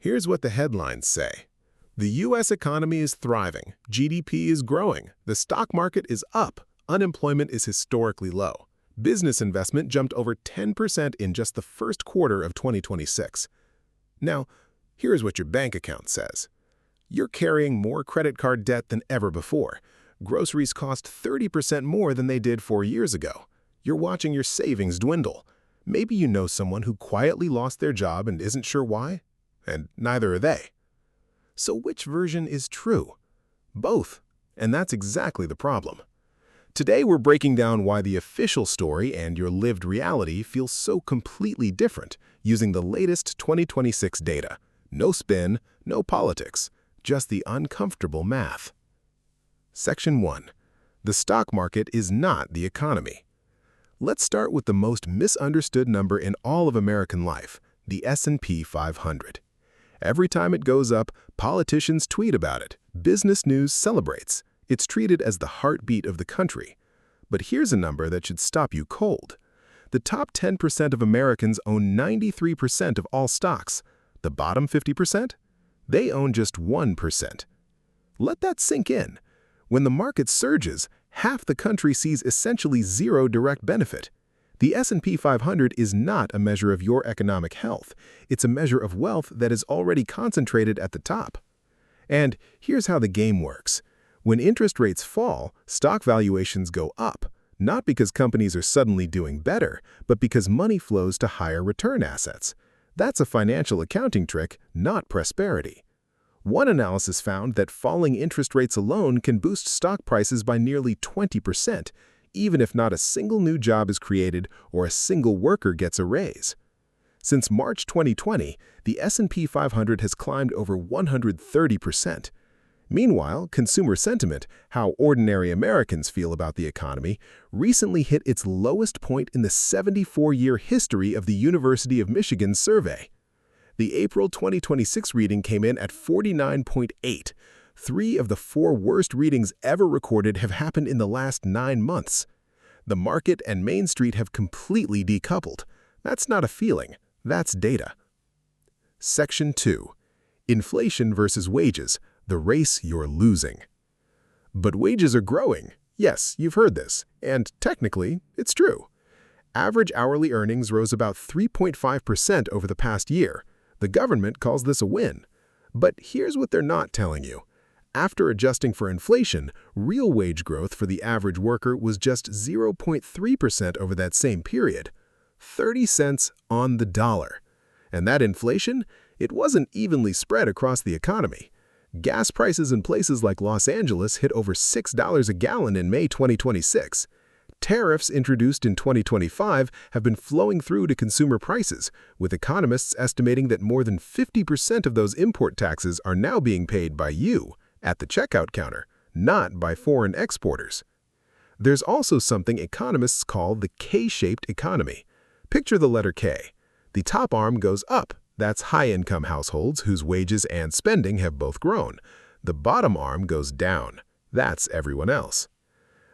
Here's what the headlines say. The U.S. economy is thriving, GDP is growing, the stock market is up, unemployment is historically low. Business investment jumped over 10% in just the first quarter of 2026. Now, here's what your bank account says. You're carrying more credit card debt than ever before. Groceries cost 30% more than they did 4 years ago. You're watching your savings dwindle. Maybe you know someone who quietly lost their job and isn't sure why, and neither are they. So which version is true? Both, and that's exactly the problem. Today we're breaking down why the official story and your lived reality feel so completely different using the latest 2026 data. No spin, no politics, just the uncomfortable math. Section 1. The stock market is not the economy. Let's start with the most misunderstood number in all of American life, the S&P 500. Every time it goes up, politicians tweet about it. Business news celebrates. It's treated as the heartbeat of the country. But here's a number that should stop you cold. The top 10% of Americans own 93% of all stocks. The bottom 50%? They own just 1%. Let that sink in. When the market surges, half the country sees essentially zero direct benefit. The S&P 500 is not a measure of your economic health. It's a measure of wealth that is already concentrated at the top. And here's how the game works. When interest rates fall, stock valuations go up, not because companies are suddenly doing better, but because money flows to higher return assets. That's a financial accounting trick, not prosperity. One analysis found that falling interest rates alone can boost stock prices by nearly 20%, even if not a single new job is created or a single worker gets a raise. Since March 2020, the S&P 500 has climbed over 130%. Meanwhile, consumer sentiment, how ordinary Americans feel about the economy, recently hit its lowest point in the 74-year history of the University of Michigan's survey. The April 2026 reading came in at 49.8. 3 of the 4 worst readings ever recorded have happened in the last 9 months. The market and Main Street have completely decoupled. That's not a feeling, that's data. Section 2. Inflation versus wages, the race you're losing. But wages are growing. Yes, you've heard this, and technically, it's true. Average hourly earnings rose about 3.5% over the past year. The government calls this a win. But here's what they're not telling you. After adjusting for inflation, real wage growth for the average worker was just 0.3% over that same period. 30 cents on the dollar. And that inflation? It wasn't evenly spread across the economy. Gas prices in places like Los Angeles hit over $6 a gallon in May 2026. Tariffs introduced in 2025 have been flowing through to consumer prices, with economists estimating that more than 50% of those import taxes are now being paid by you at the checkout counter, not by foreign exporters. There's also something economists call the K-shaped economy. Picture the letter K. The top arm goes up. That's high-income households whose wages and spending have both grown. The bottom arm goes down. That's everyone else.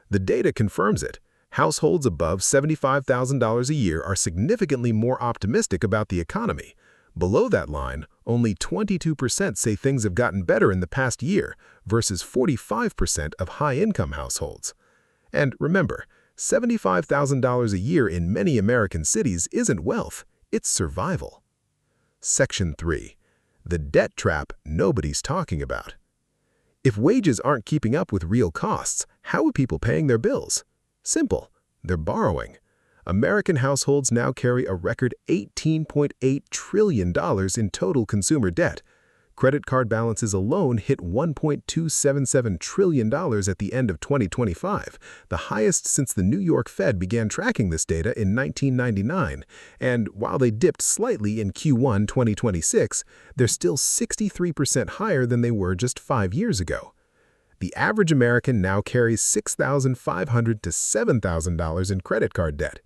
The data confirms it. Households above $75,000 a year are significantly more optimistic about the economy. Below that line, only 22% say things have gotten better in the past year versus 45% of high-income households. And remember, $75,000 a year in many American cities isn't wealth, it's survival. Section 3. The debt trap nobody's talking about. If wages aren't keeping up with real costs, how are people paying their bills? Simple. They're borrowing. American households now carry a record $18.8 trillion in total consumer debt. Credit card balances alone hit $1.277 trillion at the end of 2025, the highest since the New York Fed began tracking this data in 1999. And while they dipped slightly in Q1 2026, they're still 63% higher than they were just 5 years ago. The average American now carries $6,500 to $7,000 in credit card debt.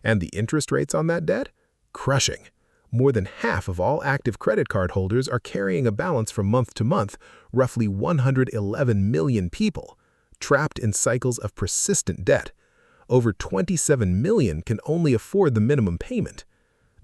And the interest rates on that debt? Crushing. More than half of all active credit card holders are carrying a balance from month to month, roughly 111 million people, trapped in cycles of persistent debt. Over 27 million can only afford the minimum payment.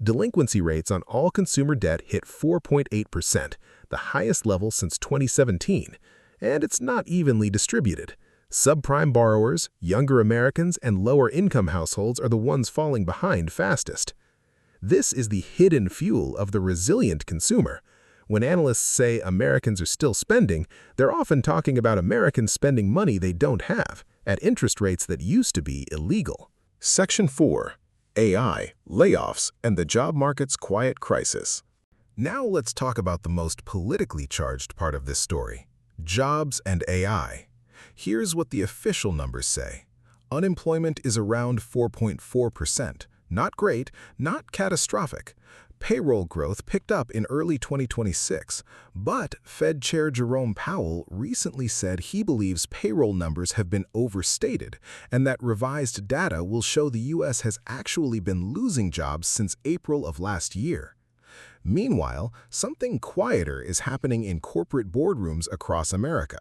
Delinquency rates on all consumer debt hit 4.8%, the highest level since 2017, and it's not evenly distributed. Subprime borrowers, younger Americans, and lower-income households are the ones falling behind fastest. This is the hidden fuel of the resilient consumer. When analysts say Americans are still spending, they're often talking about Americans spending money they don't have, at interest rates that used to be illegal. Section 4. AI, layoffs, and the job market's quiet crisis. Now let's talk about the most politically charged part of this story: jobs and AI. Here's what the official numbers say. Unemployment is around 4.4%. Not great, not catastrophic. Payroll growth picked up in early 2026, but Fed Chair Jerome Powell recently said he believes payroll numbers have been overstated and that revised data will show the U.S. has actually been losing jobs since April of last year. Meanwhile, something quieter is happening in corporate boardrooms across America.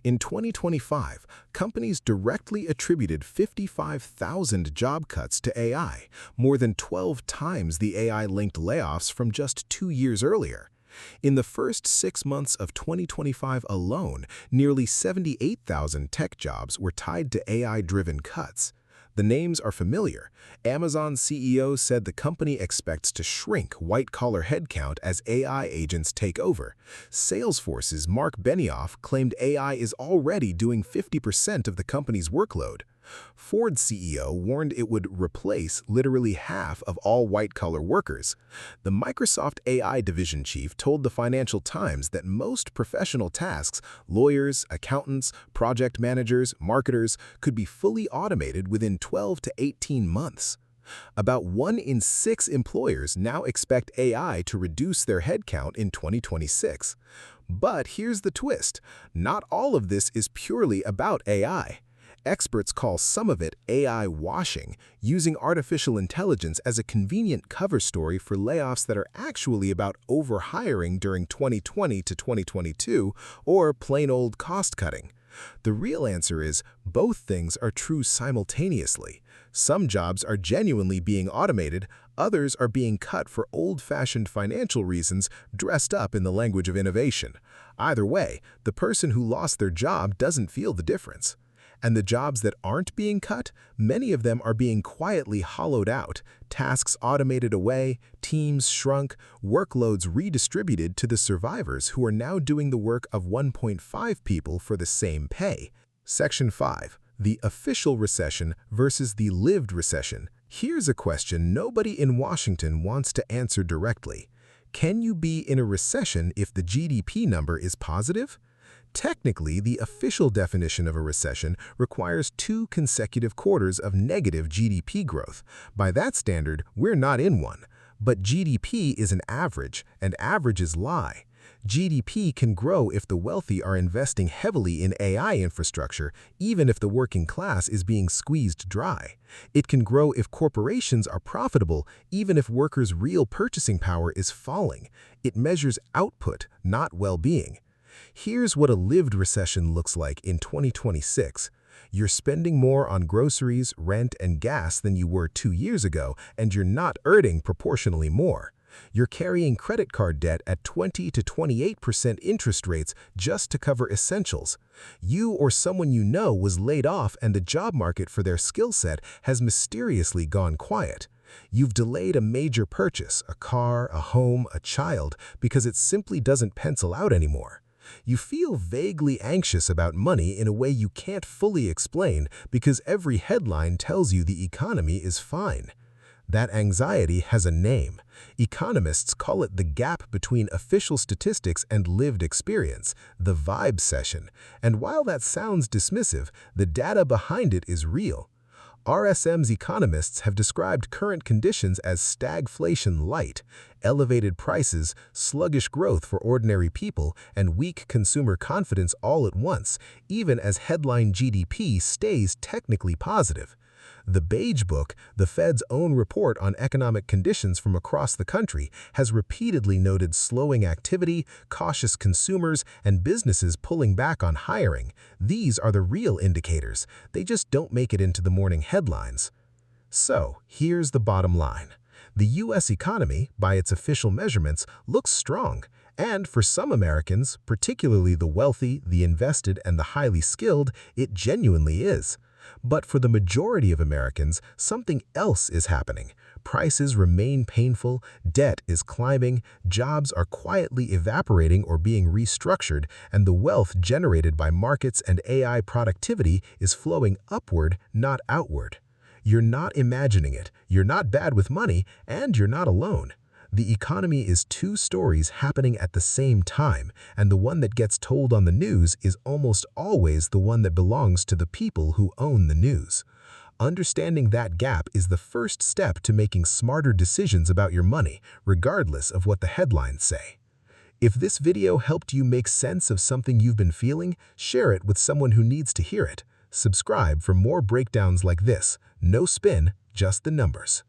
In 2025, companies directly attributed 55,000 job cuts to AI, more than 12 times the AI-linked layoffs from just 2 years earlier. In the first 6 months of 2025 alone, nearly 78,000 tech jobs were tied to AI-driven cuts. The names are familiar. Amazon's CEO said the company expects to shrink white-collar headcount as AI agents take over. Salesforce's Mark Benioff claimed AI is already doing 50% of the company's workload. Ford's CEO warned it would replace literally half of all white-collar workers. The Microsoft AI division chief told the Financial Times that most professional tasks, lawyers, accountants, project managers, marketers, could be fully automated within 12 to 18 months. About 1 in 6 employers now expect AI to reduce their headcount in 2026. But here's the twist: not all of this is purely about AI. Experts call some of it AI washing, using artificial intelligence as a convenient cover story for layoffs that are actually about overhiring during 2020 to 2022 or plain old cost-cutting. The real answer is both things are true simultaneously. Some jobs are genuinely being automated, others are being cut for old-fashioned financial reasons dressed up in the language of innovation. Either way, the person who lost their job doesn't feel the difference. And the jobs that aren't being cut, many of them are being quietly hollowed out, tasks automated away, teams shrunk, workloads redistributed to the survivors who are now doing the work of 1.5 people for the same pay. Section 5. The official recession versus the lived recession. Here's a question nobody in Washington wants to answer directly. Can you be in a recession if the GDP number is positive? Technically, the official definition of a recession requires 2 consecutive quarters of negative GDP growth. By that standard, we're not in one. But GDP is an average, and averages lie. GDP can grow if the wealthy are investing heavily in AI infrastructure, even if the working class is being squeezed dry. It can grow if corporations are profitable, even if workers' real purchasing power is falling. It measures output, not well-being. Here's what a lived recession looks like in 2026. You're spending more on groceries, rent, and gas than you were 2 years ago, and you're not earning proportionally more. You're carrying credit card debt at 20 to 28% interest rates just to cover essentials. You or someone you know was laid off, and the job market for their skill set has mysteriously gone quiet. You've delayed a major purchase, a car, a home, a child, because it simply doesn't pencil out anymore. You feel vaguely anxious about money in a way you can't fully explain because every headline tells you the economy is fine. That anxiety has a name. Economists call it the gap between official statistics and lived experience, the vibe session. And while that sounds dismissive, the data behind it is real. RSM's economists have described current conditions as stagflation light, elevated prices, sluggish growth for ordinary people, and weak consumer confidence all at once, even as headline GDP stays technically positive. The Beige Book, the Fed's own report on economic conditions from across the country, has repeatedly noted slowing activity, cautious consumers, and businesses pulling back on hiring. These are the real indicators. They just don't make it into the morning headlines. So, here's the bottom line. The U.S. economy, by its official measurements, looks strong, and for some Americans, particularly the wealthy, the invested, and the highly skilled, it genuinely is. But for the majority of Americans, something else is happening. Prices remain painful, debt is climbing, jobs are quietly evaporating or being restructured, and the wealth generated by markets and AI productivity is flowing upward, not outward. You're not imagining it, you're not bad with money, and you're not alone. The economy is two stories happening at the same time, and the one that gets told on the news is almost always the one that belongs to the people who own the news. Understanding that gap is the first step to making smarter decisions about your money, regardless of what the headlines say. If this video helped you make sense of something you've been feeling, share it with someone who needs to hear it. Subscribe for more breakdowns like this. No spin, just the numbers.